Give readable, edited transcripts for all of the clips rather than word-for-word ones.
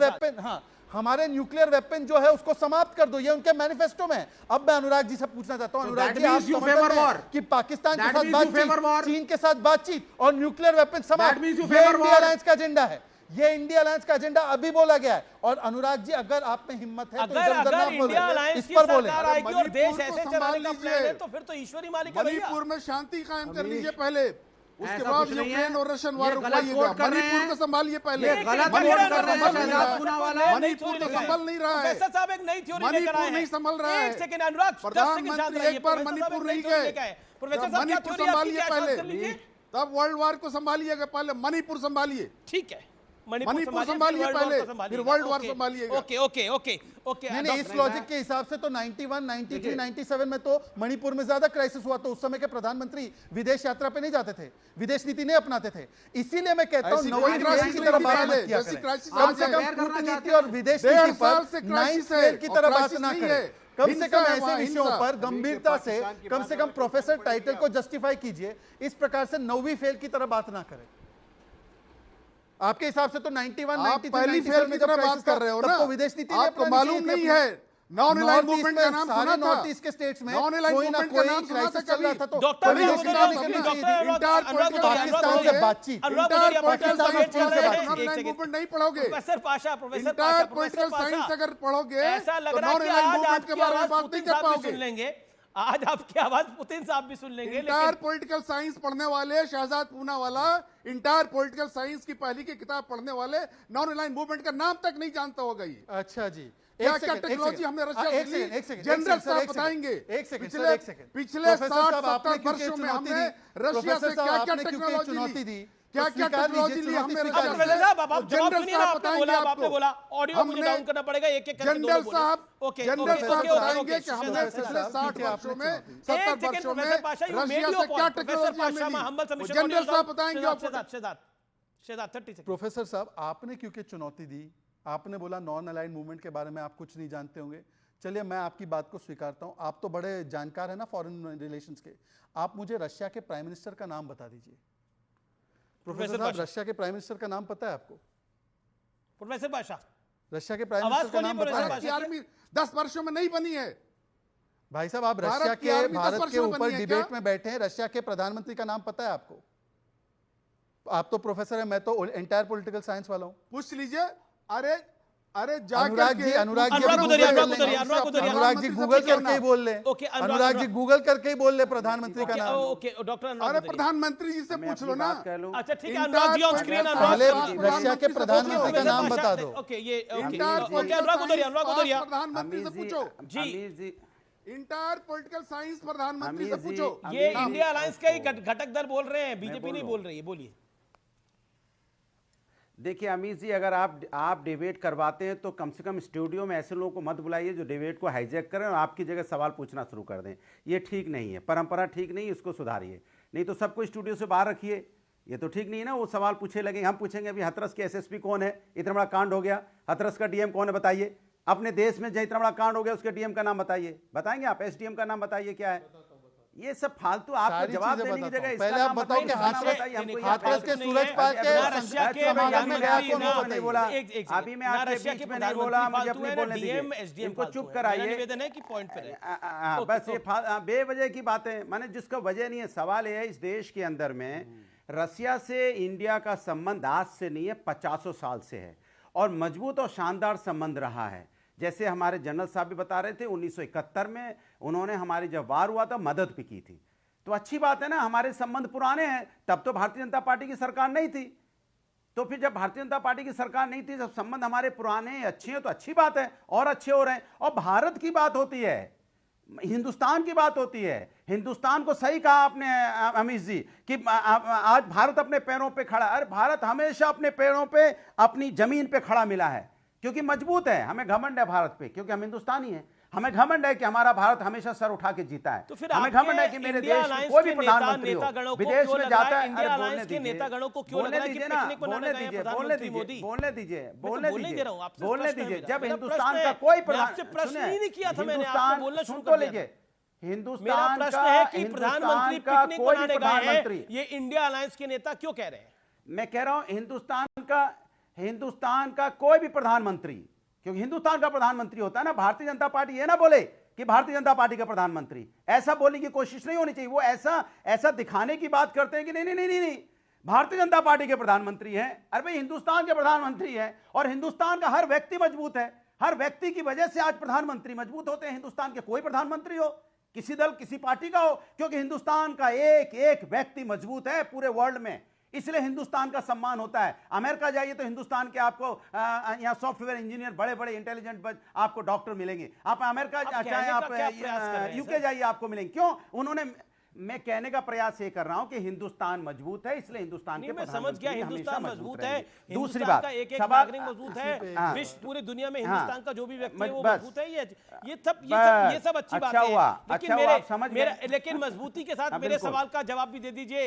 Weapon, हाँ, हमारे nuclear weapon जो है उसको समाप्त कर दो, ये उनके मैनिफेस्टो में है। अब मैं अनुराग जी से पूछना चाहता हूं, अनुराग जी, आप समझते हैं कि पाकिस्तान के साथ बातचीत, चीन के साथ बातचीत और न्यूक्लियर वेपन समाप्त, ये इंडिया अलायंस का एजेंडा है, ये इंडिया अलायंस का एजेंडा अभी बोला गया है। और अनुराग जी, अगर आप में हिम्मत है तो अगर इंडिया अलायंस की सरकार आएगी और देश ऐसे चलाने का प्लान है तो फिर तो ईश्वरी मालिक है। मणिपुर में शांति कायम कर लीजिए पहले, उसके बाद यूक्रेन और रशियन वार रुकवाइएगा। मणिपुर को संभालिए पहले, मणिपुर तो संभल नहीं रहा है, मणिपुर नहीं संभल रहा है। प्रधानमंत्री एक बार मणिपुर नहीं गए, मणिपुर संभालिए पहले, तब वर्ल्ड वार को संभालिएगा, पहले मणिपुर संभालिए। ठीक है, मणिपुर संभालिए पहले, फिर वर्ल्ड वार संभालिएगा। Okay okay okay okay. नहीं, इस लॉजिक के हिसाब से तो 91, 93, 97 में तो मणिपुर में ज्यादा क्राइसिस हुआ, तो उस समय के प्रधानमंत्री विदेश यात्रा पे नहीं जाते थे, विदेश नीति नहीं अपनाते थे। इसीलिए मैं कहता हूं नई फेल की तरह बात मत किया करें, कम से कम कूटनीति और विदेश नीति पर नई फेल की तरह बात ना करें। कम से कम ऐसे विषयों पर गंभीरता से कम प्रोफेसर टाइटल को जस्टिफाई कीजिए, इस प्रकार से नौवीं फेल की तरह बात ना करें। आपके हिसाब से तो 91, 93, पहली फेल की तरह बात कर रहे हो ना, तो विदेश नीति आपको मालूम नहीं है नॉन अलाइंड मूवमेंट का नाम सुना था? नॉर्थ ईस्ट के स्टेट्स में नॉन अलाइंड मूवमेंट का नाम सुना था चल रहा था, तो पाकिस्तान से बातचीत, मूवमेंट नहीं पढ़ोगे, इंटायर पॉलिटिकल साइंस अगर पढ़ोगे तो नॉन अलाइंड मूवमेंट के बारे में बात नहीं कर पाओगे। आज आपकी आवाज पुतिन साहब भी सुन लेंगे। इंटायर पॉलिटिकल साइंस पढ़ने वाले Shehzad Poonawalla, entire political science की पहली की किताब पढ़ने वाले नॉन अलाइंड मूवमेंट का नाम तक नहीं जानता होगा ये। अच्छा जी, क्या क्या टेक्नोलॉजी हमने रशिया से ली, जनरल साहब बताएंगे। पिछले 60-70 वर्षों में हमने रशिया से क्या क्या टेक्नोलॉजी ली, क्या क्या टेक्नोलॉजी ली हमने रशिया से। जनरल साहब बताएंगे आपने बोला ऑडियो मुझे डाउन करना पड़ेगा एक एक करके। जनरल साहब बताएंगे कि हमने पिछले 60 वर्षों में 70 वर्षों में रशिया से क्या टेक्नोलॉजी मिली, जनरल साहब बताएंगे आपको। प्रोफेसर साहब, आपने क्योंकि चुनौती दी, आपने बोला नॉन अलाइंड मूवमेंट के बारे में आप कुछ नहीं जानते होंगे। चलिए, मैं आपकी बात को स्वीकारता हूं, आप तो बड़े जानकार हैं ना फॉरेन रिलेशंस के। आप मुझे रशिया के प्राइम मिनिस्टर का नाम बता दीजिए। प्रोफेसर साहब, रशिया के प्राइम मिनिस्टर का नाम पता है आपको? प्रोफेसर बादशाह, रशिया के प्राइम मिनिस्टर का नाम पता है? आर्मी 10 वर्षों में नहीं बनी है भाई साहब। आप रशिया के भारत के ऊपर डिबेट में बैठे हैं, रशिया के प्रधानमंत्री का नाम पता है आपको? आप तो प्रोफेसर है, मैं तो एंटायर पॉलिटिकल साइंस वाला हूं। पूछ लीजिए। अरे अनुराग जी गूगल करके ही बोल ले, अनुराग जी गूगल करके ही बोल ले प्रधानमंत्री का नाम। ओके डॉक्टर, अरे प्रधानमंत्री जी से पूछ लो ना। अच्छा ठीक है, अनुराग जी ऑन स्क्रीन। पहले रशिया के प्रधानमंत्री का नाम बता दो। ओके, ये अनुराग उधरिया प्रधानमंत्री से पूछो जी। इंटायर पॉलिटिकल साइंस प्रधानमंत्री से पूछो। ये इंडिया अलायंस का ही घटक दल बोल रहे हैं, बीजेपी नहीं बोल रही है। बोलिए। देखिए अमित जी, अगर आप डिबेट करवाते हैं तो कम से कम स्टूडियो में ऐसे लोगों को मत बुलाइए जो डिबेट को हाईजैक करें और आपकी जगह सवाल पूछना शुरू कर दें। ये ठीक नहीं है, परंपरा ठीक नहीं है, इसको सुधारिए। नहीं तो सबको स्टूडियो से बाहर रखिए, ये तो ठीक नहीं है ना। वो सवाल पूछे लगे, हम पूछेंगे अभी हाथरस के एसएसपी कौन है, इतना बड़ा कांड हो गया, हाथरस का डीएम कौन है बताइए। अपने देश में जहाँ इतना बड़ा कांड हो गया उसके डीएम का नाम बताइए। बताएंगे आप? एसडीएम का नाम बताइए क्या है। ये सब फालतू आपको जवाब देने की जगह पहले आप बताओ कि हाथरस के सूरज पाल के समागम में गया कौन हो? नहीं बोला अभी मैं आपके बीच में नहीं बोला, मुझे अपने बोलने दीजिए, इनको चुप कराइए। निवेदन है कि पॉइंट पे बस ये बेवजह की बातें, माने जिसका वजह नहीं है। सवाल ये है, इस देश के अंदर में रसिया से इंडिया का संबंध आज से नहीं है, 50 साल से है और मजबूत और शानदार संबंध रहा है। जैसे हमारे जनरल साहब भी बता रहे थे, 1971 में उन्होंने हमारी जब वार हुआ था मदद भी की थी, तो अच्छी बात है ना। हमारे संबंध पुराने हैं, तब तो भारतीय जनता पार्टी की सरकार नहीं थी। तो फिर जब भारतीय जनता पार्टी की सरकार नहीं थी, जब संबंध हमारे पुराने अच्छे हैं तो अच्छी बात है, और अच्छे हो रहे हैं। और भारत की बात होती है, हिंदुस्तान की बात होती है। हिंदुस्तान को सही कहा आपने अमित जी कि आज भारत अपने पैरों पे खड़ा है। अरे भारत हमेशा अपने पैरों पे, अपनी जमीन पे खड़ा मिला है क्योंकि मजबूत है। हमें घमंड है भारत पे क्योंकि हम हिंदुस्तानी हैं। हमें घमंड है कि हमारा भारत हमेशा सर उठा के जीता है। तो फिर हमें घमंड है कि मेरे देश में कोई भी प्रधानमंत्री हो विदेश में जाता है। इंडिया अलायंस के नेतागणों को क्यों लग रहा है कि पिकनिक मनाने गए हैं प्रधानमंत्री मोदी? बोलने दीजिए, बोलने दीजिए। जब हिंदुस्तान का कोई प्रश्न ही नहीं किया था मैंने, आपको बोलना शुरू कर दिया। हिंदुस्तान प्रश्न है कि प्रधानमंत्री पिकनिक मनाने गए हैं, ये इंडिया अलायंस के नेता क्यों कह रहे हैं? मैं कह रहा हूं हिंदुस्तान का हिंदुस्तान का कोई भी प्रधानमंत्री, क्योंकि हिंदुस्तान का प्रधानमंत्री होता है ना, भारतीय जनता पार्टी ये ना बोले कि भारतीय जनता पार्टी का प्रधानमंत्री, ऐसा बोलने की कोशिश नहीं होनी चाहिए। वो ऐसा दिखाने की बात करते हैं कि नहीं नहीं नहीं नहीं, भारतीय जनता पार्टी के प्रधानमंत्री हैं। अरे भाई हिंदुस्तान के प्रधानमंत्री हैं, और हिंदुस्तान का हर व्यक्ति मजबूत है। हर व्यक्ति की वजह से आज प्रधानमंत्री मजबूत होते हैं। हिंदुस्तान के कोई प्रधानमंत्री हो, किसी दल किसी पार्टी का हो, क्योंकि हिंदुस्तान का एक एक व्यक्ति मजबूत है पूरे वर्ल्ड में, इसलिए हिंदुस्तान का सम्मान होता है। अमेरिका जाइए तो हिंदुस्तान के आपको यहाँ सॉफ्टवेयर इंजीनियर, बड़े बड़े इंटेलिजेंट आपको डॉक्टर मिलेंगे। आप अमेरिका चाहे आप यूके जाइए आपको मिलेंगे। क्यों? उन्होंने, मैं कहने का प्रयास ये कर रहा हूं कि हिंदुस्तान मजबूत है, इसलिए हिंदुस्तान के समझ गया, हिंदुस्तान मजबूत है। दूसरी बात, एक नागरिक मजबूत है, विश्व पूरी दुनिया में हिंदुस्तान का जो भी व्यक्ति है वो मजबूत है। ये सब अच्छी बात है, लेकिन मजबूती के साथ मेरे सवाल का जवाब भी दे दीजिए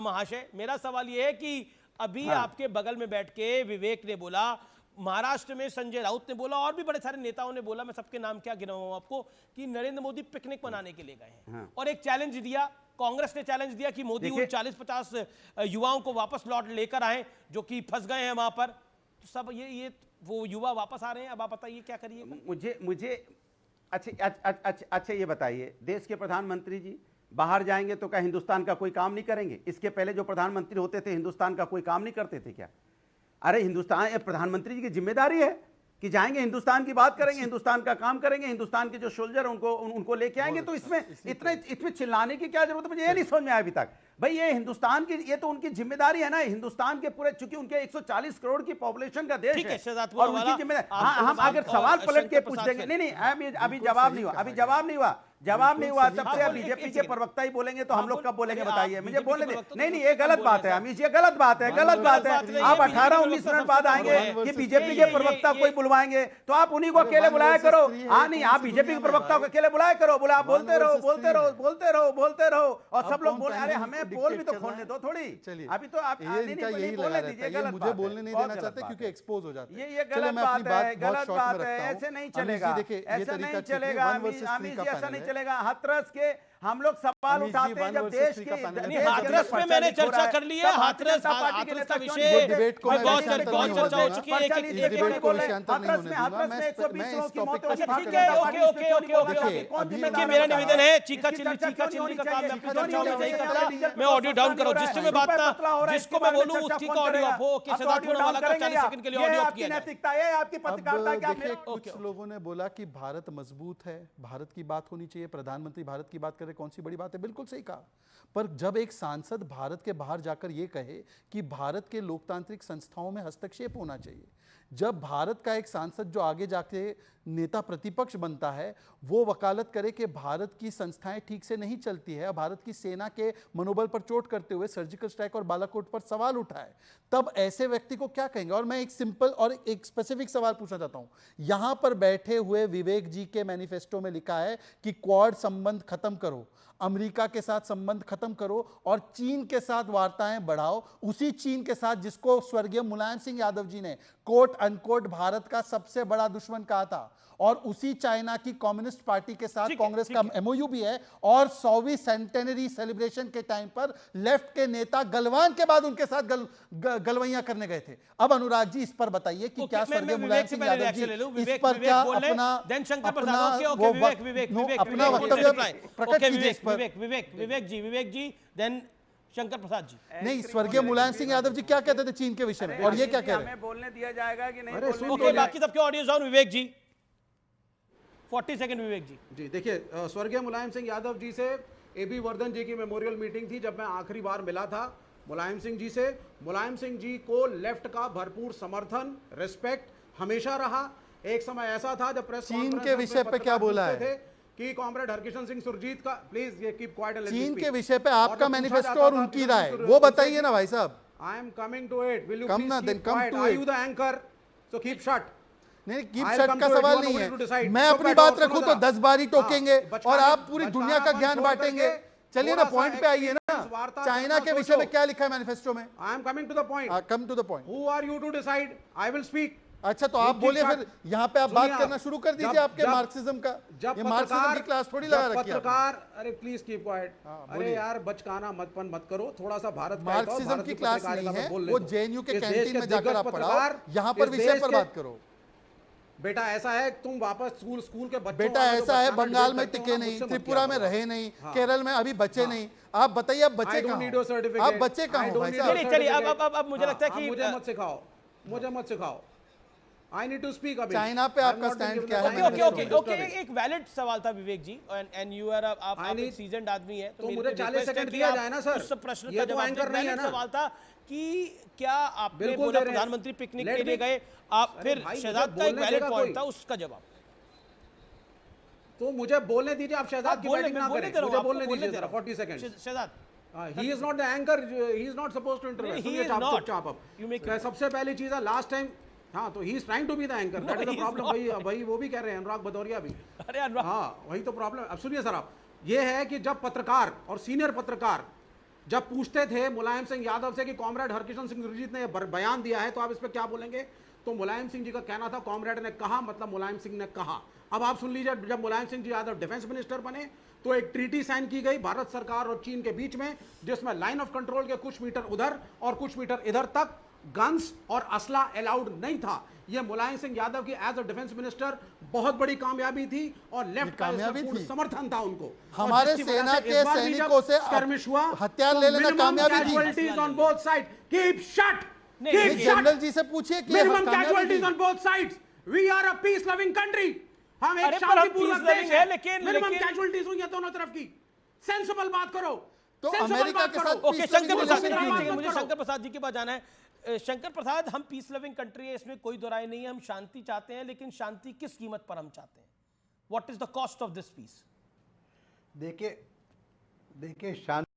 महाशय। मेरा सवाल ये है कि अभी आपके बगल में बैठ के विवेक ने बोला, महाराष्ट्र में संजय राउत ने बोला, और भी बड़े सारे नेताओं ने बोला, मैं सबके नाम क्या गिनाऊं आपको, कि नरेंद्र मोदी पिकनिक मनाने के लिए गए हैं। और एक चैलेंज दिया, कांग्रेस ने चैलेंज दिया कि मोदी उन 40-50 युवाओं को वापस लौट लेकर आए जो कि फंस गए हैं वहां पर। तो सब ये वो युवा वापस आ रहे हैं। अब आप बताइए क्या करिए। मुझे अच्छा ये बताइए, देश के प्रधानमंत्री जी बाहर जाएंगे तो क्या हिंदुस्तान का कोई काम नहीं करेंगे? इसके पहले जो प्रधानमंत्री होते थे हिंदुस्तान का कोई काम नहीं करते थे क्या? अरे हिंदुस्तान, प्रधानमंत्री जी की जिम्मेदारी है कि जाएंगे हिंदुस्तान की बात करेंगे, हिंदुस्तान का काम करेंगे, हिंदुस्तान के जो सोल्जर उनको लेके आएंगे। तो इसमें चिल्लाने की क्या जरूरत है? मुझे ये नहीं समझ में आया अभी तक। भाई ये हिंदुस्तान की, ये तो उनकी जिम्मेदारी है ना, हिंदुस्तान के पूरे, चूंकि उनके 140 करोड़ की पॉपुलेशन का देश है और उनकी जिम्मेदारी। हम अगर सवाल पलट के पूछ देंगे, नहीं अभी जवाब नहीं हुआ, तब से बीजेपी के प्रवक्ता ही बोलेंगे तो हम लोग कब बोलेंगे बताइए? मुझे बोलने दे। नहीं ये गलत बात है अमीश, ये गलत बात है। आप 18-19 मिनट बाद आएंगे कि बीजेपी के प्रवक्ता कोई बुलवाएंगे, तो आप उन्हीं को अकेले बुलाया करो। हाँ नहीं, आप बीजेपी के प्रवक्ता को अकेले बुलाया करो, बोलते रहो और सब लोग बोल। अरे हमें बोल भी तो खोलने दो थोड़ी। अभी तो आप बोलने दीजिए। गलत मुझे बोलने नहीं देना चाहते क्योंकि एक्सपोज हो जाते हैं। ये गलत बात है, गलत बात है। ऐसे नहीं चलेगा, ऐसा नहीं चलेगा अमीश, ऐसा नहीं चलेगा। हाथरस के हम लोग सवाल उठाते हैं जब देश के हाथरस पे मैंने चर्चा कर ली है। हाथरस का विषय बहुत चर्चा हो चुकी है। देखिए मेरा निवेदन है, चीका चिल्ली का काम मैं ऑडियो डाउन करो, जिससे मैं बात ना, जिसको मैं बोलूं उसकी का ऑडियो अप हो। सिद्धार्थ पूनावाला का 40 सेकंड के लिए ऑडियो अप किया जाए। नैतिकता है आपकी पत्रकारिता क्या? देखिए कुछ लोगों ने बोला कि भारत मजबूत है, भारत की बात होनी चाहिए, प्रधानमंत्री भारत की बात करे, कौन सी बड़ी बात है? बिल्कुल सही कहा। पर जब एक सांसद भारत के बाहर जाकर यह कहे कि भारत के लोकतांत्रिक संस्थाओं में हस्तक्षेप होना चाहिए, जब भारत का एक सांसद जो आगे जाके नेता प्रतिपक्ष बनता है वो वकालत करे कि भारत की संस्थाएं ठीक से नहीं चलती है, भारत की सेना के मनोबल पर चोट करते हुए सर्जिकल स्ट्राइक और बालाकोट पर सवाल उठाए, तब ऐसे व्यक्ति को क्या कहेंगे? और मैं एक सिंपल और एक स्पेसिफिक सवाल पूछना चाहता हूं। यहां पर बैठे हुए विवेक जी के मैनिफेस्टो में लिखा है कि क्वाड संबंध खत्म करो, अमेरिका के साथ संबंध खत्म करो और चीन के साथ वार्ताएं बढ़ाओ। उसी चीन के साथ जिसको स्वर्गीय मुलायम सिंह यादव जी ने कोट अनकोट भारत का सबसे बड़ा दुश्मन कहा था, और उसी चाइना की कम्युनिस्ट पार्टी के साथ कांग्रेस का एमओयू भी है। और 100वीं सेंटेनरी सेलिब्रेशन के टाइम पर लेफ्ट के नेता गलवान के बाद उनके साथ गलवैया करने गए थे। अब अनुराग जी इस पर बताइए कि क्या स्वर्गीय मुलायम सिंह यादव जी इस पर क्या अपना वक्तव्य प्रकट कीजिए। विवेक जी देन शंकर प्रसाद जी। नहीं, स्वर्गीय मुलायम सिंह यादव जी क्या कहते थे चीन के विषय में, और ये क्या कह रहे हैं? बोलने दिया जाएगा कि नहीं? ओके, बाकी सबके audio on. Vivek ji 40 second. Vivek ji देखिए, स्वर्गीय मुलायम सिंह यादव जी से एबी वर्धन जी की मेमोरियल मीटिंग थी जब मैं आखिरी बार मिला था मुलायम सिंह जी से। मुलायम सिंह जी को लेफ्ट का भरपूर समर्थन, रिस्पेक्ट हमेशा रहा। एक समय ऐसा था जब प्रेस चीन के विषय पे क्या बोला है कि कॉमरेड हरकिशन सिंह सुरजीत का, प्लीज ये keep quiet and let me speak. चीन के विषय पे आपका मैनिफेस्टो और उनकी राय वो बताइए ना भाई साहब। I am coming to it, will you come ना, then come to it. You the anchor, so keep shut. नहीं, कीप शट का सवाल नहीं है। मैं अपनी बात रखूं तो 10 बार ही टोकेंगे और आप पूरी दुनिया का ज्ञान बांटेंगे। चलिए ना, पॉइंट पे आइए ना। चाइना के विषय में क्या लिखा है मैनिफेस्टो में? I am coming to the point. Come to the point. Who are you to decide? I will speak. अच्छा, तो आप बोलिए फिर यहाँ पे आप बात करना शुरू कर दीजिए आपके मार्क्सिज्म का। जब मार्क्सिज्म की क्लास थोड़ी लगा रखी है पत्रकार, अरे प्लीज कीप क्वाइट, अरे यार बचकाना मत करो, थोड़ा सा भारत का मार्क्सिज्म की क्लास नहीं है, वो जेएनयू के कैंटीन में जाकर आप पढ़ाओ, यहाँ पर विषय पर बात करो। बेटा ऐसा है, तुम वापस स्कूल के बच्चों, बेटा ऐसा है, बंगाल में टिके नहीं, त्रिपुरा में रहे नहीं, केरल में अभी बचे नहीं, आप बताइए आप बचे कहाँ? आप बचे कहाँ हो भाई साहब? चलिए अब मुझे लगता है कि मुझे मत सिखाओ। I need to speak अभी। चाइना पे आपका स्टैंड क्या है? ओके, एक वैलिड सवाल था विवेक जी, एंड यू आर आप एक सीजन्ड आदमी है, तो मुझे 40 सेकंड दिया जाए ना सर। उस प्रश्न ये का तो जवाब एंकर नहीं है ना। सवाल था कि क्या आपने बोला प्रधानमंत्री पिकनिक के लिए गए, आप फिर शहजाद का एक वैलिड पॉइंट था, उसका जवाब। तो मुझे बोलने दीजिए, आप शहजाद की बैटिंग ना करें, मुझे बोलने दीजिए जरा 40 second. Shehzad, he is not the anchor, he is not supposed to intervene। he is not। सबसे पहली चीज है, लास्ट टाइम, हाँ, तो he is trying to be the anchor, that is the problem। वही वो भी कह रहे हैं, अनुराग भदौरिया भी। अरे अनुराग, हाँ, वही तो प्रॉब्लम। अब सुनिए सर, आप ये है कि जब पत्रकार और सीनियर पत्रकार जब पूछते थे मुलायम सिंह यादव से कि कॉमरेड हरकिशन सिंह सुरजीत ने बयान दिया है, तो आप इस पर क्या बोलेंगे, तो मुलायम सिंह जी का कहना था कॉमरेड ने कहा, मतलब मुलायम सिंह ने कहा। अब आप सुन लीजिए, जब मुलायम सिंह जी यादव डिफेंस मिनिस्टर बने तो एक ट्रीटी साइन की गई भारत सरकार और चीन के बीच में, जिसमें लाइन ऑफ कंट्रोल के कुछ मीटर उधर और कुछ मीटर इधर तक गन्स और असला अलाउड नहीं था। यह मुलायम सिंह यादव की एज अ डिफेंस मिनिस्टर बहुत बड़ी कामयाबी थी और लेफ्ट का पूर्ण समर्थन था उनको। हमारे सेना के सैनिकों से स्कर्मिश हुआ, हथियार ले लेना कामयाबी थी। Casualties on both side, keep shut, general ji से पूछिए कि minimum casualties on both sides. We are a peace loving country, हम एक शांतिपूर्ण देश है, लेकिन मिनिमम कैजुअल्टीज हुई है दोनों तरफ की। सेंसिबल बात करो। तो अमेरिका के साथ ओके, शंकर प्रसाद, मुझे शंकर प्रसाद जी के पास जाना है। शंकर प्रसाद, हम पीस लविंग कंट्री है, इसमें कोई दो राय नहीं है, हम शांति चाहते हैं, लेकिन शांति किस कीमत पर हम चाहते हैं? What is the cost of this piece? देखिए शांति